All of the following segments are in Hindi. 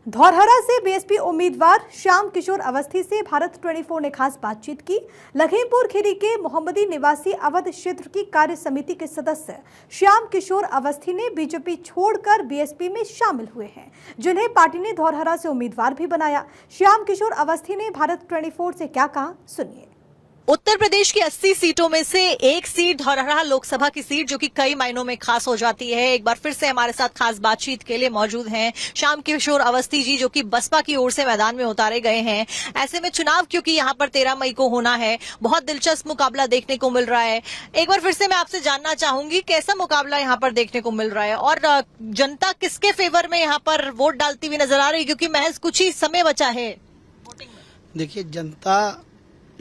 धौरहरा से बीएसपी उम्मीदवार श्याम किशोर अवस्थी से भारत 24 ने खास बातचीत की। लखीमपुर खीरी के मोहम्मदी निवासी अवध क्षेत्र की कार्य समिति के सदस्य श्याम किशोर अवस्थी ने बीजेपी छोड़कर बीएसपी में शामिल हुए हैं, जिन्हें पार्टी ने धौरहरा से उम्मीदवार भी बनाया। श्याम किशोर अवस्थी ने भारत 24 से क्या कहा, सुनिए। उत्तर प्रदेश की 80 सीटों में से एक सीट धौरहरा लोकसभा की सीट, जो कि कई मायनों में खास हो जाती है। एक बार फिर से हमारे साथ खास बातचीत के लिए मौजूद हैं श्याम किशोर अवस्थी जी, जो कि बसपा की ओर से मैदान में उतारे गए हैं। ऐसे में चुनाव, क्योंकि यहाँ पर 13 मई को होना है, बहुत दिलचस्प मुकाबला देखने को मिल रहा है। एक बार फिर से मैं आपसे जानना चाहूंगी, कैसा मुकाबला यहाँ पर देखने को मिल रहा है और जनता किसके फेवर में यहाँ पर वोट डालती हुई नजर आ रही है, क्योंकि महज कुछ ही समय बचा है वोटिंग में। देखिए, जनता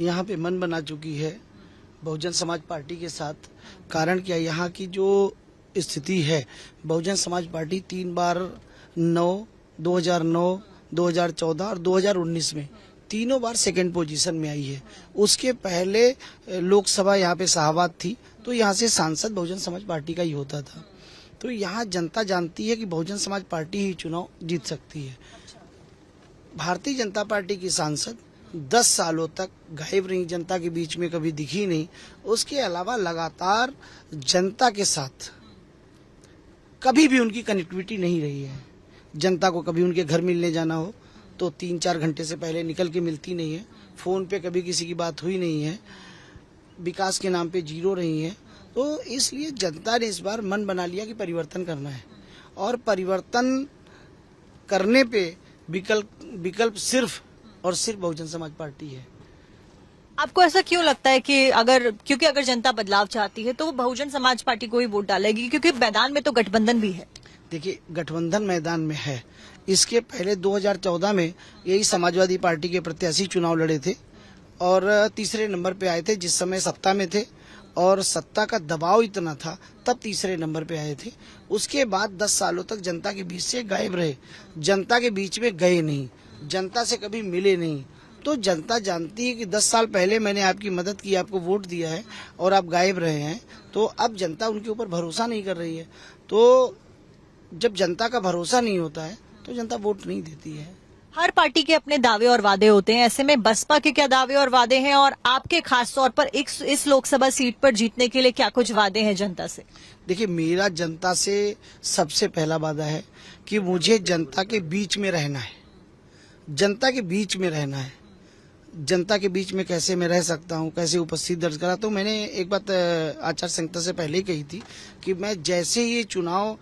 यहाँ पे मन बना चुकी है बहुजन समाज पार्टी के साथ। कारण क्या, यहाँ की जो स्थिति है, बहुजन समाज पार्टी 3 बार 2009, 2014 और 2019 में तीनों बार सेकंड पोजीशन में आई है। उसके पहले लोकसभा यहाँ पे शाहबाद थी, तो यहाँ से सांसद बहुजन समाज पार्टी का ही होता था। तो यहाँ जनता जानती है कि बहुजन समाज पार्टी ही चुनाव जीत सकती है। भारतीय जनता पार्टी की सांसद 10 सालों तक गायब रही, जनता के बीच में कभी दिखी नहीं। उसके अलावा लगातार जनता के साथ कभी भी उनकी कनेक्टिविटी नहीं रही है। जनता को कभी उनके घर मिलने जाना हो तो 3-4 घंटे से पहले निकल के मिलती नहीं है। फोन पे कभी किसी की बात हुई नहीं है। विकास के नाम पे जीरो रही है। तो इसलिए जनता ने इस बार मन बना लिया कि परिवर्तन करना है, और परिवर्तन करने पे विकल्प सिर्फ और सिर्फ बहुजन समाज पार्टी है। आपको ऐसा क्यों लगता है कि क्योंकि अगर जनता बदलाव चाहती है तो वो बहुजन समाज पार्टी को ही वोट डालेगी, क्योंकि मैदान में तो गठबंधन भी है। देखिए, गठबंधन मैदान में है। इसके पहले 2014 में यही समाजवादी पार्टी के प्रत्याशी चुनाव लड़े थे और तीसरे नंबर पे आए थे, जिस समय सत्ता में थे, और सत्ता का दबाव इतना था तब तीसरे नंबर पे आए थे। उसके बाद 10 सालों तक जनता के बीच से गायब रहे, जनता के बीच में गए नहीं, जनता से कभी मिले नहीं। तो जनता जानती है कि 10 साल पहले मैंने आपकी मदद की, आपको वोट दिया है और आप गायब रहे हैं। तो अब जनता उनके ऊपर भरोसा नहीं कर रही है। तो जब जनता का भरोसा नहीं होता है तो जनता वोट नहीं देती है। हर पार्टी के अपने दावे और वादे होते हैं, ऐसे में बसपा के क्या दावे और वादे हैं, और आपके खास तौर पर इस लोकसभा सीट पर जीतने के लिए क्या कुछ वादे हैं जनता से? देखिए, मेरा जनता से सबसे पहला वादा है कि मुझे जनता के बीच में रहना है। जनता के बीच में रहना है। जनता के बीच में कैसे मैं रह सकता हूँ, कैसे उपस्थित दर्ज करा, तो मैंने एक बात आचार संहिता से पहले ही कही थी कि मैं जैसे ये चुनाव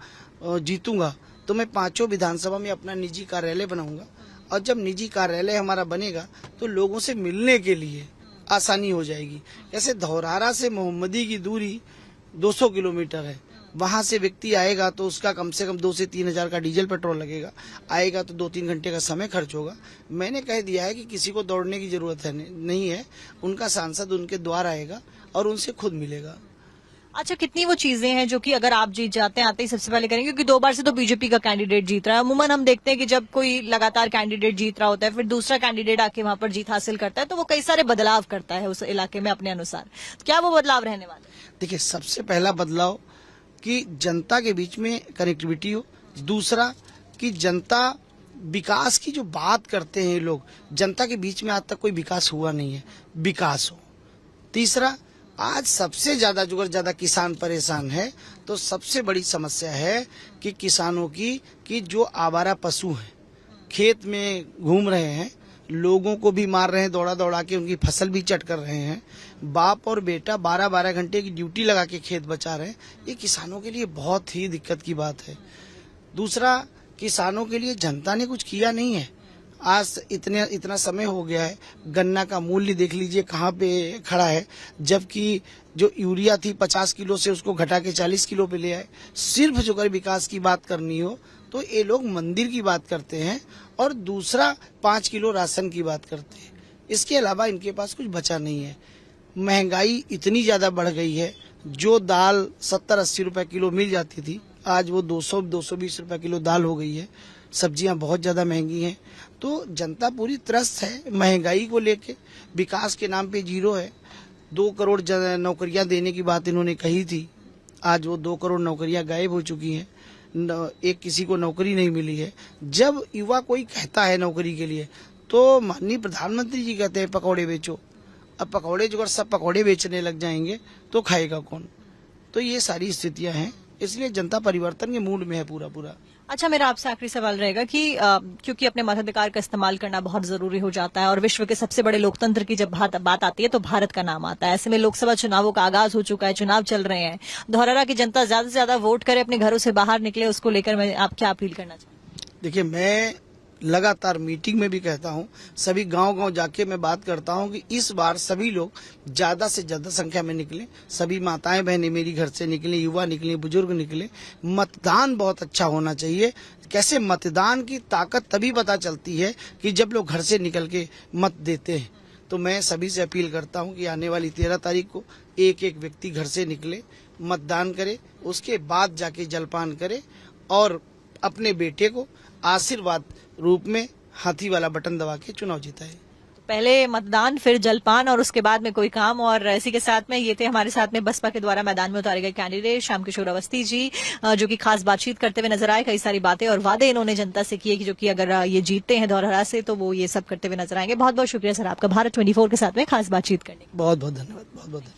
जीतूंगा तो मैं 5 विधानसभा में अपना निजी कार्यालय बनाऊंगा, और जब निजी कार्यालय हमारा बनेगा तो लोगों से मिलने के लिए आसानी हो जाएगी। जैसे धौरहरा से मोहम्मदी की दूरी 200 किलोमीटर है, वहां से व्यक्ति आएगा तो उसका कम से कम 2 से 3 हजार का डीजल पेट्रोल लगेगा, आएगा तो 2-3 घंटे का समय खर्च होगा। मैंने कह दिया है कि किसी को दौड़ने की जरूरत है नहीं है, उनका सांसद उनके द्वार आएगा और उनसे खुद मिलेगा। अच्छा, कितनी वो चीजें हैं जो कि अगर आप जीत जाते हैं, आते ही सबसे पहले करेंगे, क्योंकि 2 बार से तो बीजेपी का कैंडिडेट जीत रहा है। अमूमन हम देखते हैं कि जब कोई लगातार कैंडिडेट जीत रहा होता है, फिर दूसरा कैंडिडेट आके वहां पर जीत हासिल करता है, तो वो कई सारे बदलाव करता है उस इलाके में अपने अनुसार। क्या वो बदलाव रहने वाले? देखिए, सबसे पहला बदलाव कि जनता के बीच में कनेक्टिविटी हो। दूसरा कि जनता विकास की जो बात करते हैं लोग, जनता के बीच में आज तक कोई विकास हुआ नहीं है, विकास हो। तीसरा, आज सबसे ज्यादा किसान परेशान है, तो सबसे बड़ी समस्या है कि किसानों की कि जो आवारा पशु हैं, खेत में घूम रहे हैं, लोगों को भी मार रहे हैं, दौड़ा के उनकी फसल भी चट कर रहे हैं। बाप और बेटा 12-12 घंटे की ड्यूटी लगा के खेत बचा रहे हैं। ये किसानों के लिए बहुत ही दिक्कत की बात है। दूसरा, किसानों के लिए जनता ने कुछ किया नहीं है। आज इतना समय हो गया है, गन्ना का मूल्य देख लीजिए कहाँ पे खड़ा है, जबकि जो यूरिया थी 50 किलो से उसको घटा के 40 किलो पे ले आए। सिर्फ जो अगर विकास की बात करनी हो तो ये लोग मंदिर की बात करते हैं, और दूसरा 5 किलो राशन की बात करते हैं। इसके अलावा इनके पास कुछ बचा नहीं है। महंगाई इतनी ज्यादा बढ़ गई है, जो दाल 70-80 रुपए किलो मिल जाती थी, आज वो 200-220 रुपए किलो दाल हो गई है। सब्जियां बहुत ज्यादा महंगी हैं। तो जनता पूरी त्रस्त है महंगाई को लेके। विकास के नाम पे जीरो है। 2 करोड़ नौकरियां देने की बात इन्होंने कही थी, आज वो 2 करोड़ नौकरियां गायब हो चुकी हैं। एक किसी को नौकरी नहीं मिली है। जब युवा कोई कहता है नौकरी के लिए तो माननीय प्रधानमंत्री जी कहते हैं पकौड़े बेचो। अब पकौड़े जो अगर सब पकौड़े बेचने लग जाएंगे तो खाएगा कौन? तो ये सारी स्थितियां हैं, इसलिए जनता परिवर्तन के मूड में है पूरा। अच्छा, मेरा आपसे आखिरी सवाल रहेगा कि क्योंकि अपने मताधिकार का इस्तेमाल करना बहुत जरूरी हो जाता है और विश्व के सबसे बड़े लोकतंत्र की जब बात आती है तो भारत का नाम आता है। ऐसे में लोकसभा चुनावों का आगाज हो चुका है, चुनाव चल रहे हैं। धौरहरा की जनता ज्यादा से ज्यादा वोट करे, अपने घरों से बाहर निकले, उसको लेकर मैं आप क्या अपील करना चाहूँ? देखिए, मैं लगातार मीटिंग में भी कहता हूं, सभी गांव जाके मैं बात करता हूं कि इस बार सभी लोग ज्यादा से ज्यादा संख्या में निकले। सभी माताएं बहनें मेरी घर से निकले, युवा निकले, बुजुर्ग निकले। मतदान बहुत अच्छा होना चाहिए। कैसे मतदान की ताकत तभी पता चलती है कि जब लोग घर से निकल के मत देते हैं। तो मैं सभी से अपील करता हूं कि आने वाली 13 तारीख को एक एक व्यक्ति घर से निकले, मतदान करे, उसके बाद जाके जलपान करे और अपने बेटे को आशीर्वाद रूप में हाथी वाला बटन दबा के चुनाव जिताए। पहले मतदान, फिर जलपान और उसके बाद में कोई काम। और इसी के साथ में ये थे हमारे साथ में बसपा के द्वारा मैदान में उतारे गए कैंडिडेट श्याम किशोर अवस्थी जी, जो कि खास बातचीत करते हुए नजर आए। कई सारी बातें और वादे इन्होंने जनता से किए कि जो कि अगर ये जीतते हैं धौरहरा से तो वो ये सब करते हुए नजर आएंगे। बहुत बहुत शुक्रिया सर आपका भारत 24 के साथ में खास बातचीत करने। बहुत बहुत धन्यवाद।